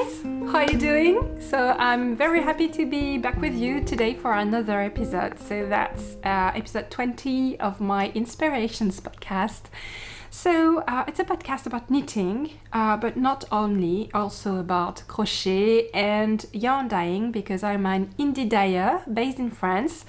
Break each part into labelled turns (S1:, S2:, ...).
S1: guys, how are you doing? So I'm very happy to be back with you today for another episode. So that's episode 20 of my Inspirations podcast. So it's a podcast about knitting, but not only, also about crochet and yarn dyeing, because I'm an indie dyer based in France.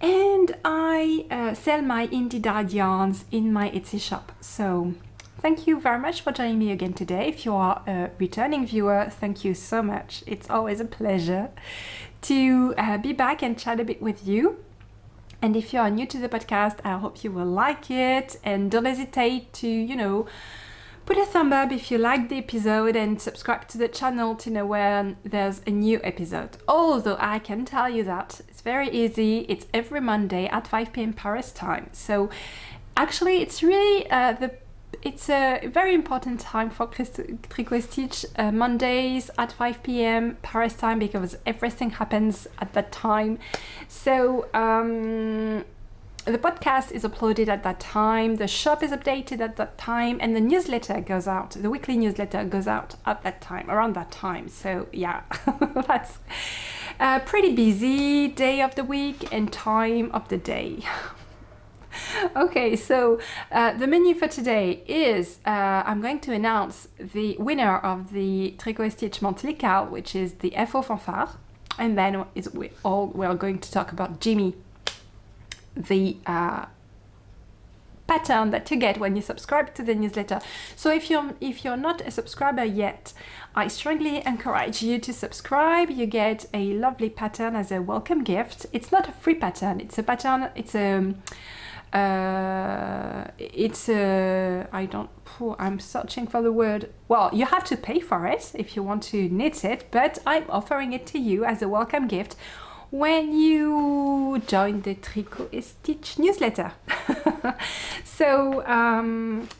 S1: And I sell my indie dyed yarns in my Etsy shop. So thank you very much for joining me again today. If you are a returning viewer, thank you so much. It's always a pleasure to be back and chat a bit with you. And if you are new to the podcast, I hope you will like it. And don't hesitate to, put a thumb up if you like the episode and subscribe to the channel to know when there's a new episode. Although I can tell you that it's very easy. It's every Monday at 5 p.m. Paris time. So actually, it's really it's a very important time for Tricot Stitch, Mondays at 5 p.m. Paris time, because everything happens at that time. So the podcast is uploaded at that time, the shop is updated at that time, and the newsletter goes out, the weekly newsletter goes out at that time, around that time. So yeah, that's a pretty busy day of the week and time of the day. Okay, so the menu for today is I'm going to announce the winner of the Tricot Stitch monthly cal, which is the FO Fanfare, and then we're going to talk about Jimmy, the pattern that you get when you subscribe to the newsletter. So if you're not a subscriber yet, I strongly encourage you to subscribe. You get a lovely pattern as a welcome gift. It's not a free pattern. It's a pattern. I'm searching for the word. Well, you have to pay for it if you want to knit it, but I'm offering it to you as a welcome gift when you join the Tricot Stitch newsletter. So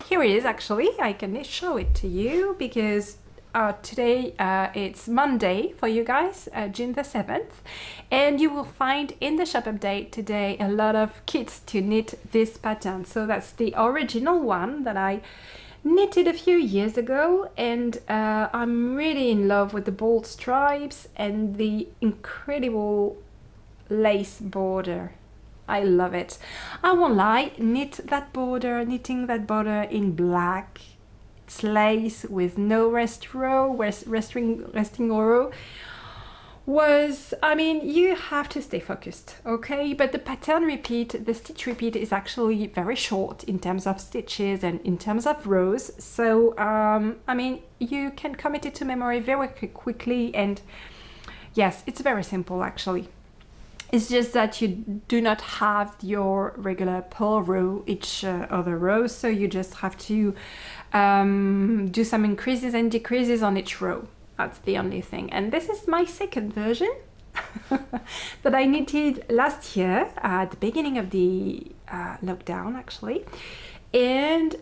S1: here it is. Actually, I can show it to you because today it's Monday for you guys, June the 7th, and you will find in the shop update today a lot of kits to knit this pattern. So that's the original one that I knitted a few years ago, and I'm really in love with the bold stripes and the incredible lace border. I love it. I won't lie, knitting that border in black, it's lace with no resting row, you have to stay focused, okay? But the stitch repeat is actually very short in terms of stitches and in terms of rows. So, you can commit it to memory very quickly, and yes, it's very simple actually. It's just that you do not have your regular purl row each other row, so you just have to do some increases and decreases on each row. That's the only thing. And this is my second version that I knitted last year at the beginning of the lockdown actually. And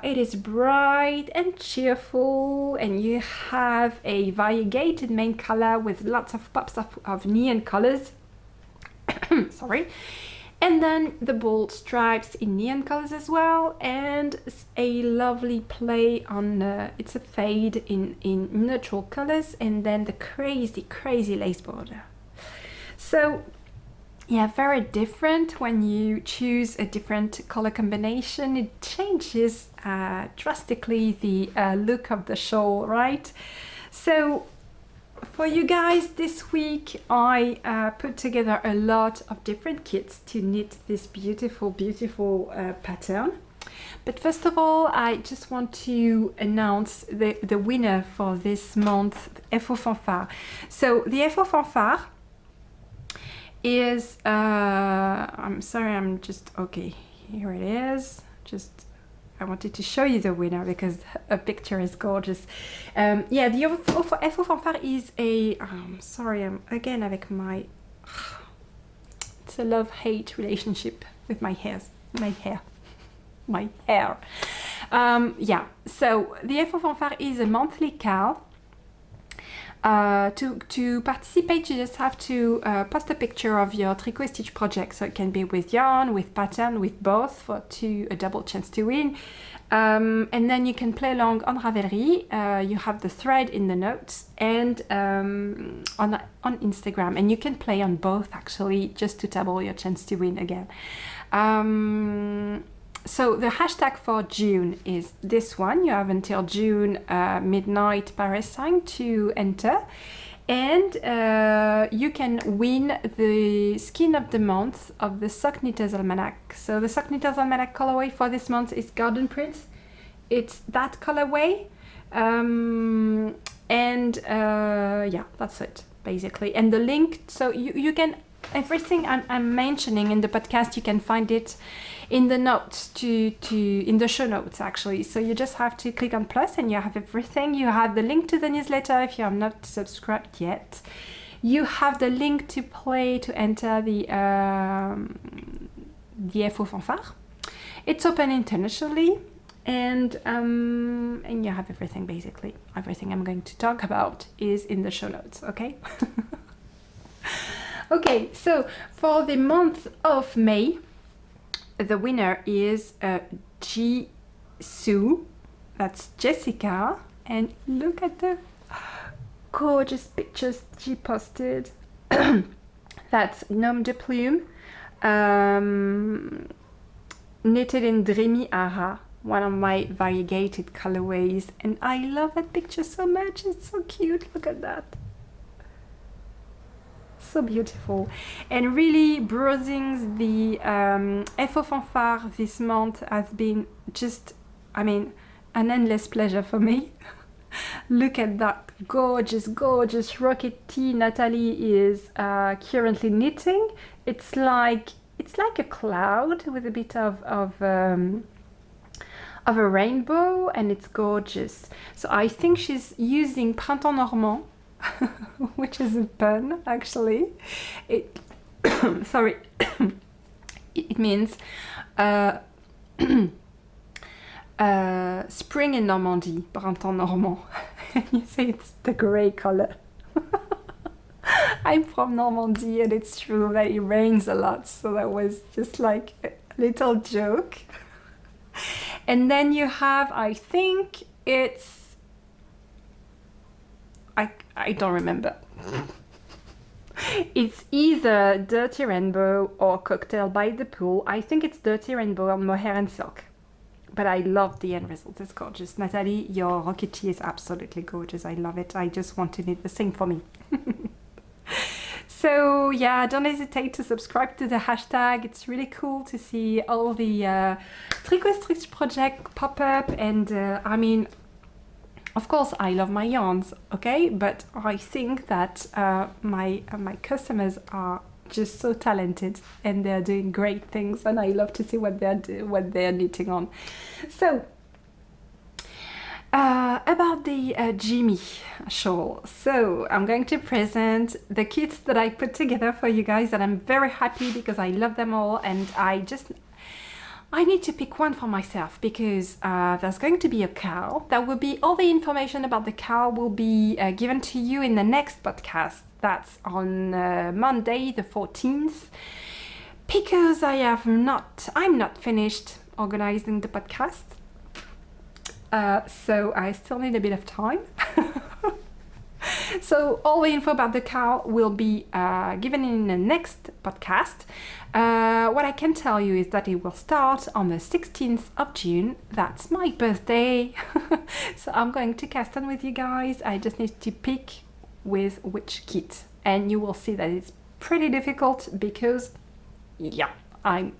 S1: it is bright and cheerful, and you have a variegated main color with lots of pops of neon colors. Sorry. And then the bold stripes in neon colors as well, and a lovely play on it's a fade in neutral colors, and then the crazy lace border. So yeah, very different when you choose a different color combination. It changes drastically the look of the shawl, right? So for you guys this week, I put together a lot of different kits to knit this beautiful pattern. But first of all, I just want to announce the winner for this month, FO Fanfare. So the FO Fanfare is, okay, here it is. I wanted to show you the winner because a picture is gorgeous. The FO Fanfare is a... sorry, I'm again avec my... It's a love-hate relationship with my hair. So the FO Fanfare is a monthly cal To participate, you just have to post a picture of your tricot stitch project. So it can be with yarn, with pattern, with both, for a double chance to win. And then you can play along on Ravelry. You have the thread in the notes and on Instagram. And you can play on both, actually, just to double your chance to win again. So the hashtag for June is this one. You have until June midnight Paris time to enter. And you can win the skin of the month of the Sock Knitter's Almanac. So the Sock Knitter's Almanac colorway for this month is Garden Print. It's that colorway. Yeah, that's it, basically. And the link, so you can, everything I'm mentioning in the podcast, you can find it in the notes in the show notes, actually. So you just have to click on plus and you have everything. You have the link to the newsletter if you are not subscribed yet. You have the link to enter the FO Fanfare. It's open internationally, and you have everything, basically. Everything I'm going to talk about is in the show notes, okay? Okay, so for the month of May, the winner is Sue. That's Jessica. And look at the gorgeous pictures she posted. That's Nom de Plume, knitted in Dreamy Ara, one of my variegated colorways. And I love that picture so much. It's so cute. Look at that. So beautiful. And really, browsing the FO Fanfare this month has been just, I mean, an endless pleasure for me. Look at that gorgeous, gorgeous rocket tee Natalie is currently knitting. It's like a cloud with a bit of a rainbow, and it's gorgeous. So I think she's using Printemps Normand, which is a pun, actually. Sorry. It means spring in Normandy, Printemps Normand. You say it's the grey color. I'm from Normandy, and it's true that it rains a lot, so that was just like a little joke. And then you have, I think it's, I don't remember. It's either Dirty Rainbow or Cocktail by the Pool. I think it's Dirty Rainbow on Mohair and Silk. But I love the end result. It's gorgeous. Natalie, your rocket tee is absolutely gorgeous. I love it. I just want to knit the same for me. So yeah, don't hesitate to subscribe to the hashtag. It's really cool to see all the Tricot Stitch project pop up. And I mean, of course, I love my yarns, okay? But I think that my customers are just so talented, and they're doing great things, and I love to see what they're knitting on. So about the Jimmy shawl, so I'm going to present the kits that I put together for you guys, and I'm very happy because I love them all, and I need to pick one for myself because there's going to be a cowl. That will be, all the information about the cowl will be given to you in the next podcast. That's on Monday the 14th, because I'm not finished organizing the podcast. So I still need a bit of time. So all the info about the cowl will be given in the next podcast. What I can tell you is that it will start on the 16th of June. That's my birthday. So I'm going to cast on with you guys. I just need to pick with which kit. And you will see that it's pretty difficult because, yeah, I'm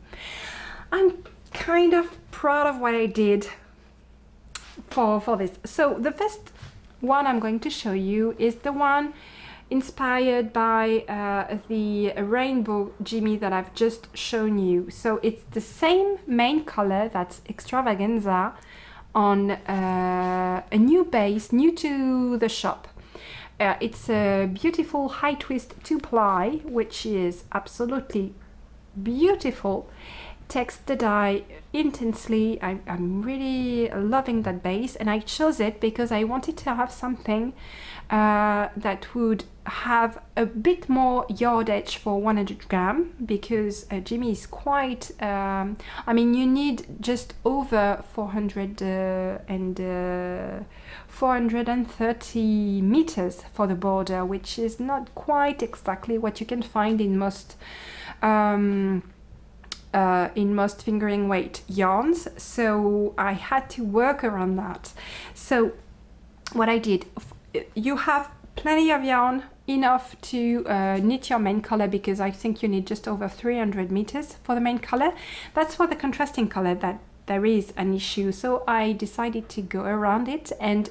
S1: kind of proud of what I did for this. So the first one I'm going to show you is the one inspired by the rainbow Jimmy that I've just shown you. So it's the same main color, that's Extravaganza, on a new base, new to the shop. It's a beautiful high twist 2-ply, which is absolutely beautiful. takes the dye intensely. I'm really loving that base, and I chose it because I wanted to have something that would have a bit more yardage for 100 gram, because Jimmy is quite I mean, you need just over 430 meters for the border, which is not quite exactly what you can find in most fingering weight yarns. So I had to work around that. So what I did, you have plenty of yarn, enough to knit your main color, because I think you need just over 300 meters for the main color. That's for the contrasting color that there is an issue. So I decided to go around it and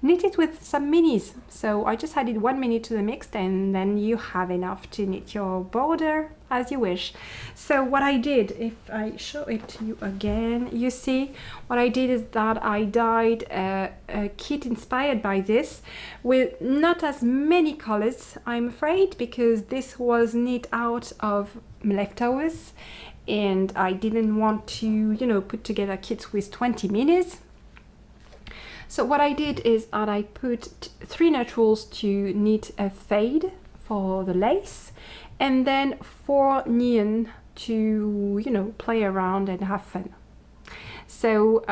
S1: knit it with some minis. So I just added 1 mini to the mix, and then you have enough to knit your border as you wish. So what I did, if I show it to you again, you see what I did is that I dyed a kit inspired by this, with not as many colors, I'm afraid, because this was knit out of leftovers, and I didn't want to, you know, put together kits with 20 minis. So what I did is that I put 3 neutrals to knit a fade for the lace, and then 4 neon to, you know, play around and have fun. So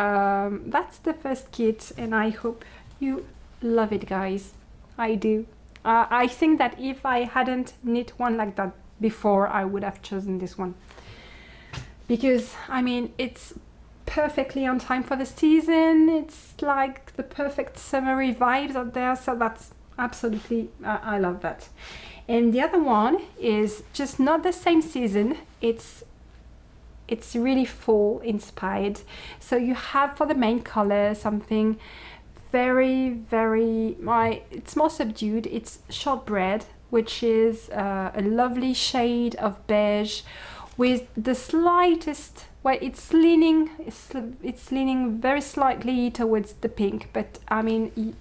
S1: that's the first kit, and I hope you love it, guys. I do. I think that if I hadn't knit one like that before, I would have chosen this one, because I mean, it's perfectly on time for the season. It's like the perfect summery vibes out there, so that's absolutely, I love that. And the other one is just not the same season. It's really fall inspired. So you have for the main color something very, very, it's more subdued. It's shortbread, which is a lovely shade of beige with the slightest, well, it's leaning very slightly towards the pink, but I mean,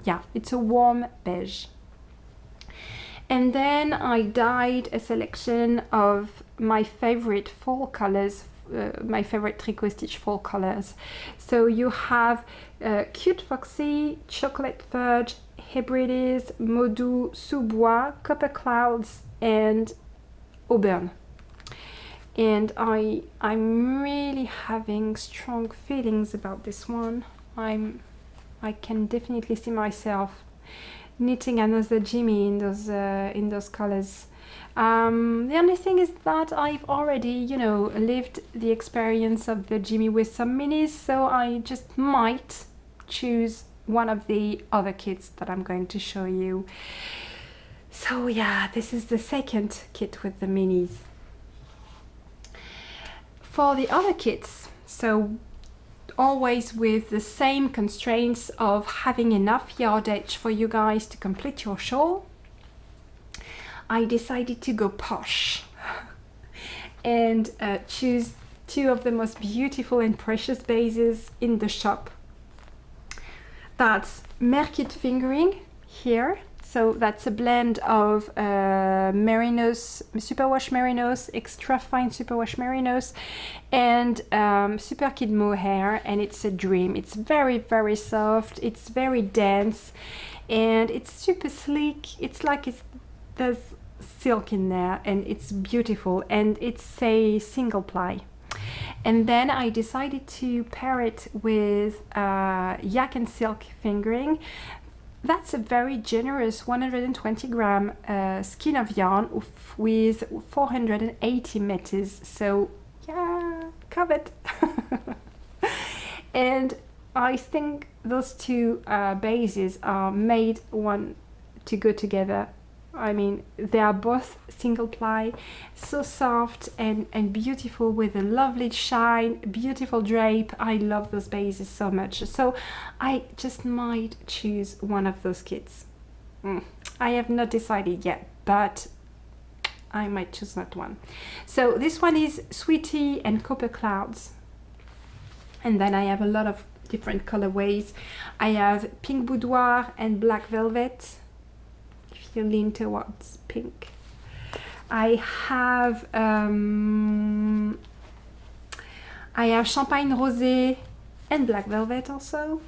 S1: yeah, it's a warm beige. And then I dyed a selection of my favorite fall colors, my favorite Tricot Stitch fall colors. So you have Cute Foxy, Chocolate Fudge, Hebrides, Modou, Sous-Bois, Copper Clouds, and Auburn. And I'm really having strong feelings about this one. I can definitely see myself knitting another Jimmy in those colors. The only thing is that I've already, you know, lived the experience of the Jimmy with some minis, so I just might choose one of the other kits that I'm going to show you. So yeah, this is the second kit with the minis. For the other kits, so always with the same constraints of having enough yardage for you guys to complete your shawl, I decided to go posh and choose 2 of the most beautiful and precious bases in the shop. That's Merkit Fingering here. So that's a blend of Merinos, Superwash Merinos, extra fine Superwash Merinos, and Super Kid Mohair, and it's a dream. It's very, very soft, it's very dense, and it's super sleek. It's like there's silk in there, and it's beautiful, and it's a single ply. And then I decided to pair it with Yak and Silk Fingering. That's a very generous 120 gram skein of yarn with 480 meters. So yeah, covered. And I think those 2 bases are made to go together. I mean, they are both single ply, so soft and beautiful, with a lovely shine, beautiful drape. I love those bases so much. So I just might choose one of those kits. I have not decided yet, but I might choose that one. So this one is Sweetie and Copper Clouds. And then I have a lot of different colorways. I have Pink Boudoir and Black Velvet. You lean towards pink. I have champagne rosé and black velvet also.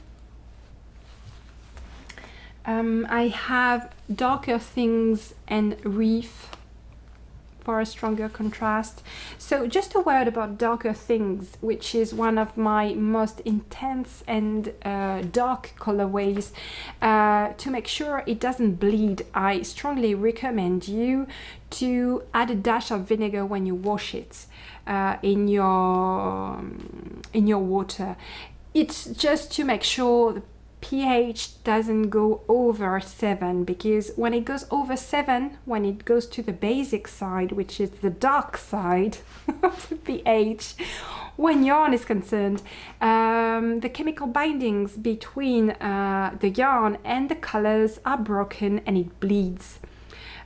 S1: I have darker things and reef for a stronger contrast. So just a word about darker things, which is one of my most intense and dark colorways. To make sure it doesn't bleed, I strongly recommend you to add a dash of vinegar when you wash it in your water. It's just to make sure the pH doesn't go over 7, because when it goes over 7, when it goes to the basic side, which is the dark side of the pH, when yarn is concerned, the chemical bindings between the yarn and the colors are broken and it bleeds.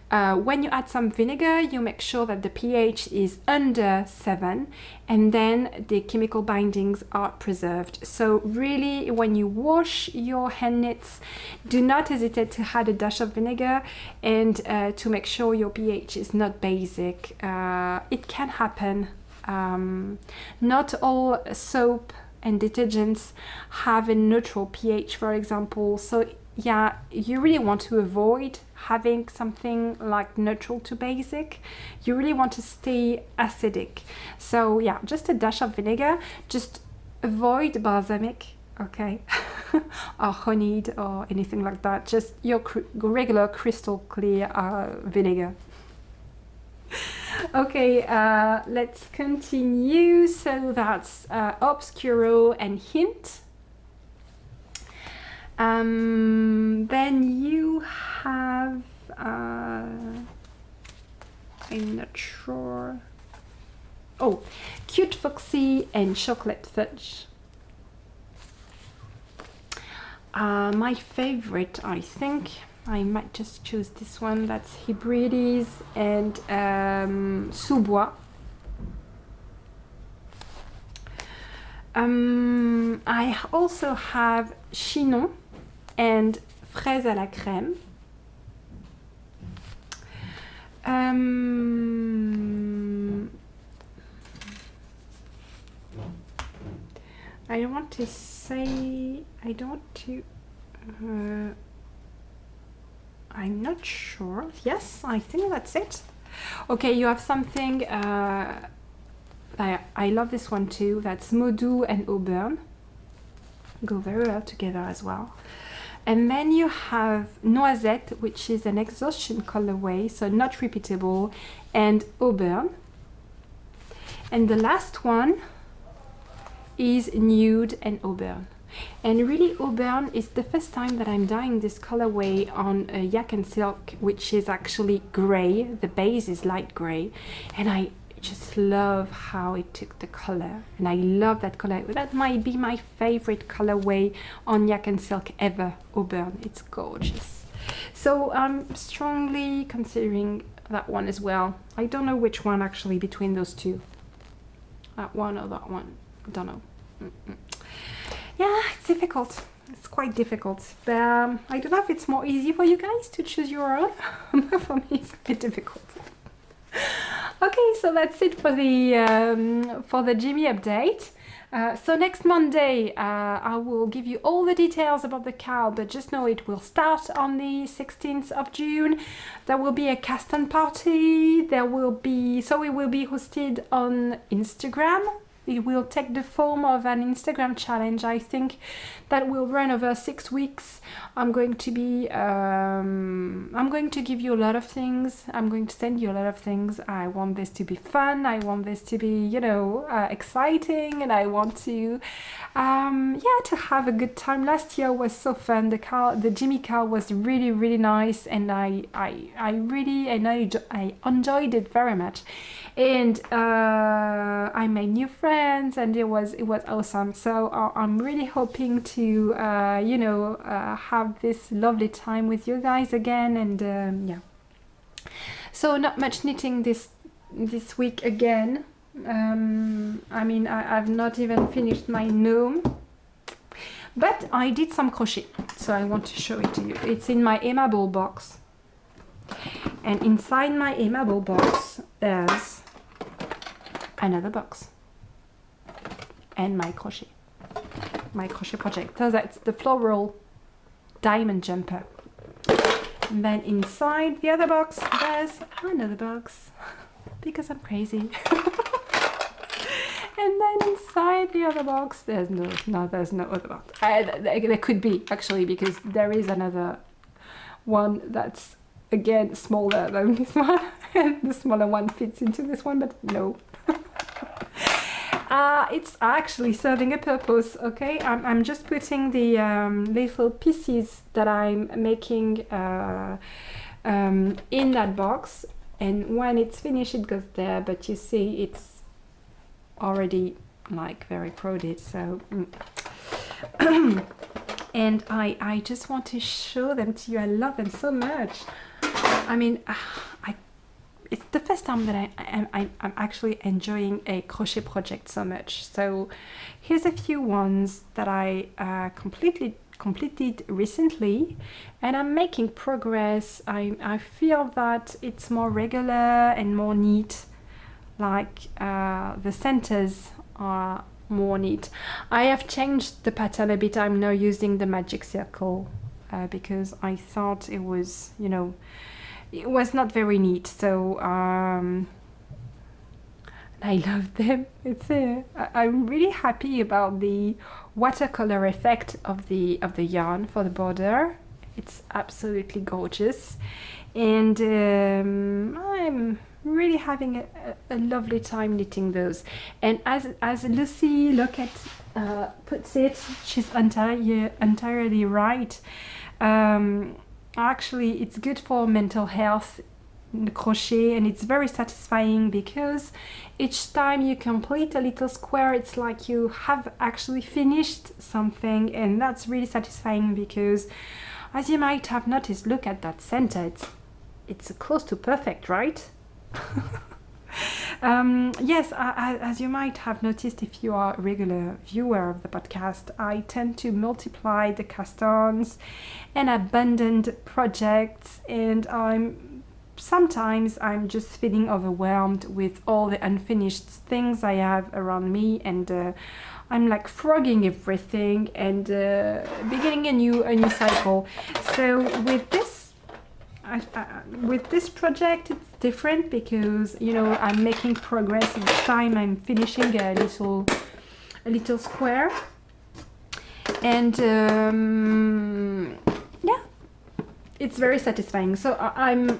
S1: When you add some vinegar, you make sure that the pH is under 7, and then the chemical bindings are preserved. So really, when you wash your hand knits, do not hesitate to add a dash of vinegar and to make sure your pH is not basic. It can happen. Not all soap and detergents have a neutral pH, for example. So yeah, you really want to avoid having something like neutral to basic. You really want to stay acidic. So yeah, just a dash of vinegar. Just avoid balsamic, okay, or honeyed or anything like that. Just your regular crystal clear vinegar. Okay, let's continue. So that's Obscuro and Hint. Then you have, I'm not sure. Oh, Cute Foxy and Chocolate Fudge. My favorite, I think, I might just choose this one. That's Hebrides and Sous-Bois. I also have Chinon and Fraise à la crème. I don't want to say, I don't want to, I'm not sure. Yes, I think that's it. Okay, you have something, I love this one too. That's Modou and Auburn. Go very well together as well. And then you have Noisette, which is an exhaustion colorway, so not repeatable, and Auburn. And the last one is Nude and Auburn. And really, Auburn is the first time that I'm dyeing this colorway on a yak and silk, which is actually gray. The base is light gray, and I just love how it took the color, and I love that color. That might be my favorite colorway on yak and silk ever, Auburn. It's gorgeous. So I'm strongly considering that one as well. I don't know which one actually between those two, that one or that one, I don't know. Yeah, it's difficult. It's quite difficult, but I don't know if it's more easy for you guys to choose your own. For me, it's a bit difficult. Okay, so that's it for the Jimmy update. So next Monday, I will give you all the details about the cowl, but just know it will start on the 16th of June. There will be a cast-on party. It will be hosted on Instagram. It will take the form of an Instagram challenge, I think, that will run over 6 weeks. I'm going to give you a lot of things. I'm going to send you a lot of things. I want this to be fun. I want this to be, exciting, and I want to, to have a good time. Last year was so fun. The Jimmy cowl was really, really nice, and I enjoyed it very much. And I made new friends, and it was awesome. So I'm really hoping to have this lovely time with you guys again. And so not much knitting this week again. I've not even finished my gnome, but I did some crochet, so I want to show it to you. It's in my Emma Ball box. And inside my aimable box, there's another box. And my crochet project. So that's the floral diamond jumper. And then inside the other box, there's another box. Because I'm crazy. And then inside the other box, there's no other box. There could be, actually, because there is another one that's, again, smaller than this one. And the smaller one fits into this one, but no. It's actually serving a purpose, okay? I'm just putting the little pieces that I'm making in that box. And when it's finished, it goes there. But you see, it's already like very crowded, so and I just want to show them to you. I love them so much. I mean, it's the first time that I'm actually enjoying a crochet project so much. So here's a few ones that I completed recently, and I'm making progress. I feel that it's more regular and more neat. Like the centers are more neat. I have changed the pattern a bit. I'm now using the magic circle because I thought it was, you know, it was not very neat. So I love them. I'm really happy about the watercolor effect of the yarn for the border. It's absolutely gorgeous, and I'm really having a lovely time knitting those. And as Lucy Lockett puts it, she's entirely right. Actually, it's good for mental health, the crochet, and it's very satisfying because each time you complete a little square, it's like you have actually finished something, and that's really satisfying because, as you might have noticed, look at that center. It's close to perfect, right? Yes, as you might have noticed if you are a regular viewer of the podcast, I tend to multiply the cast-ons and abandoned projects, and sometimes I'm just feeling overwhelmed with all the unfinished things I have around me, and I'm like frogging everything and beginning a new cycle. So with this project, it's different because, you know, I'm making progress each time I'm finishing a little square, and yeah, it's very satisfying. So I'm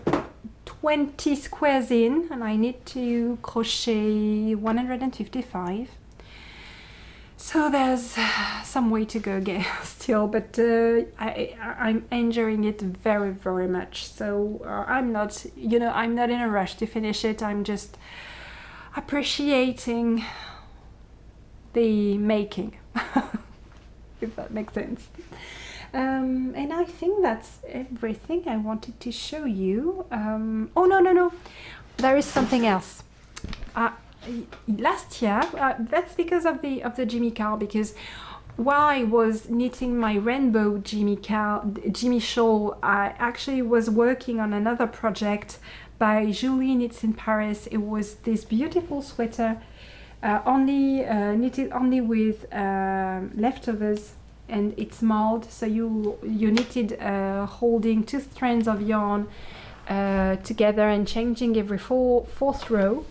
S1: 20 squares in, and I need to crochet 155. So there's some way to go again still, but I'm enjoying it very, very much. So I'm not in a rush to finish it. I'm just appreciating the making, if that makes sense. And I think that's everything I wanted to show you. Oh, no. There is something else. Last year, that's because of the Jimmy Carr, because while I was knitting my rainbow Jimmy shawl, I actually was working on another project by Julie Knits in Paris. It was this beautiful sweater, knitted only with leftovers, and it's mulled, so you knitted holding 2 strands of yarn together and changing every fourth row.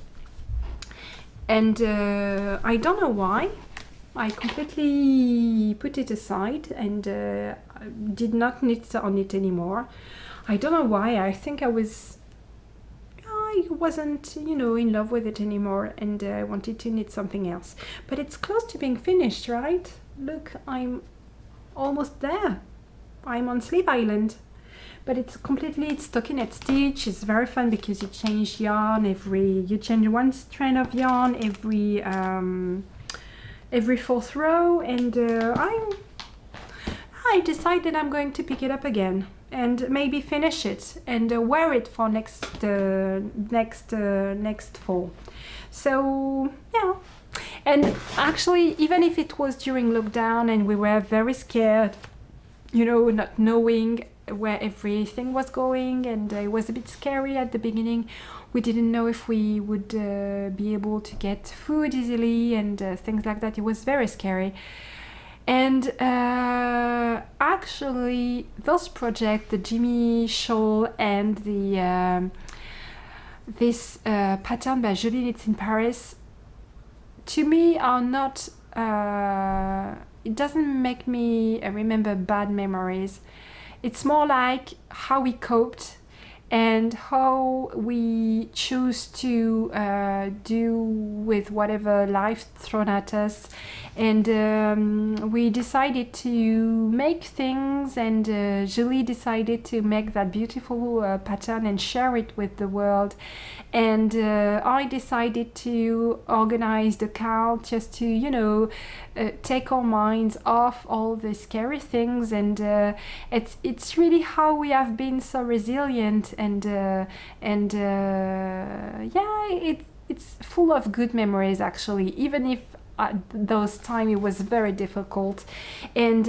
S1: And I don't know why, I completely put it aside and did not knit on it anymore. I don't know why. I think I wasn't, in love with it anymore, and I wanted to knit something else. But it's close to being finished, right? Look, I'm almost there. I'm on Sleep Island. But it's completely stockinette stitch. It's very fun because you change yarn you change 1 strand of yarn every fourth row, and I decided I'm going to pick it up again and maybe finish it and wear it for next fall. So yeah. And actually, even if it was during lockdown and we were very scared, not knowing where everything was going, and it was a bit scary at the beginning. We didn't know if we would be able to get food easily and things like that. It was very scary. And actually, those projects, the Jimmy shawl and the this pattern by Julie Knits in Paris, to me are not, it doesn't make me remember bad memories. It's more like how we coped and how we choose to do with whatever life thrown at us. And we decided to make things, and Julie decided to make that beautiful pattern and share it with the world. And I decided to organize the count just to, take our minds off all the scary things. And it's really how we have been so resilient. And it's full of good memories, actually, even if at those times it was very difficult. And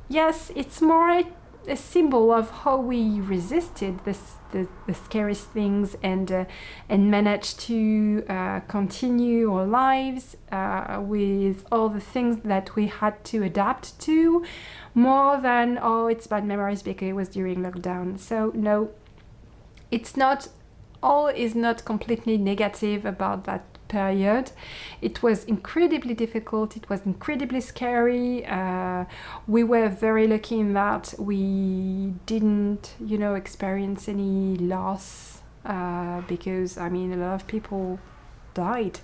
S1: yes, it's more a symbol of how we resisted the scariest things and managed to continue our lives with all the things that we had to adapt to, more than, oh, it's bad memories because it was during lockdown. So no, it's not, all is not completely negative about that period. It was incredibly difficult, it was incredibly scary. We were very lucky in that we didn't, experience any loss, because, I mean, a lot of people died.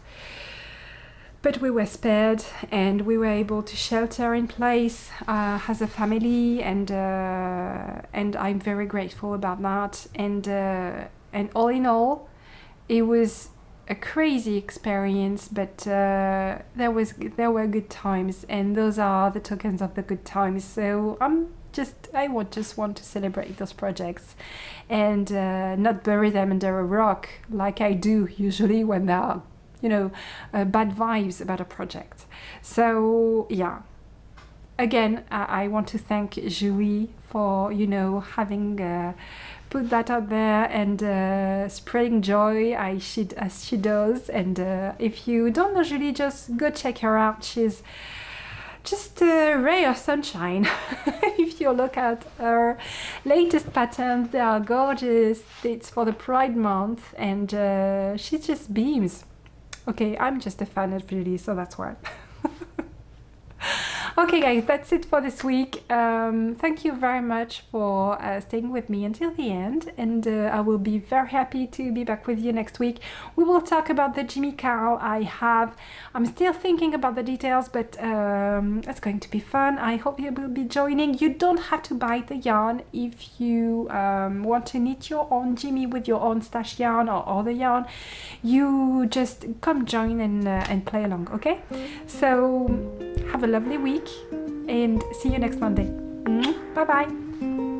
S1: But we were spared, and we were able to shelter in place as a family, and I'm very grateful about that. And all in all, it was a crazy experience, but there were good times, and those are the tokens of the good times. So I just want to celebrate those projects and not bury them under a rock like I do usually when there are bad vibes about a project. So yeah, again, I want to thank Julie for having put that out there and spreading joy as she does. And if you don't know Julie, just go check her out. She's just a ray of sunshine. If you look at her latest patterns, they are gorgeous. It's for the Pride Month, and she just beams. Okay, I'm just a fan of Julie, so that's why. Okay guys, that's it for this week. Thank you very much for staying with me until the end, and I will be very happy to be back with you next week. We will talk about the Jimmy cowl I'm still thinking about the details, but it's going to be fun. I hope you will be joining. You don't have to buy the yarn if you want to knit your own Jimmy with your own stash yarn or other yarn. You just come join and play along, okay? So have a lovely week, and see you next Monday. Bye bye.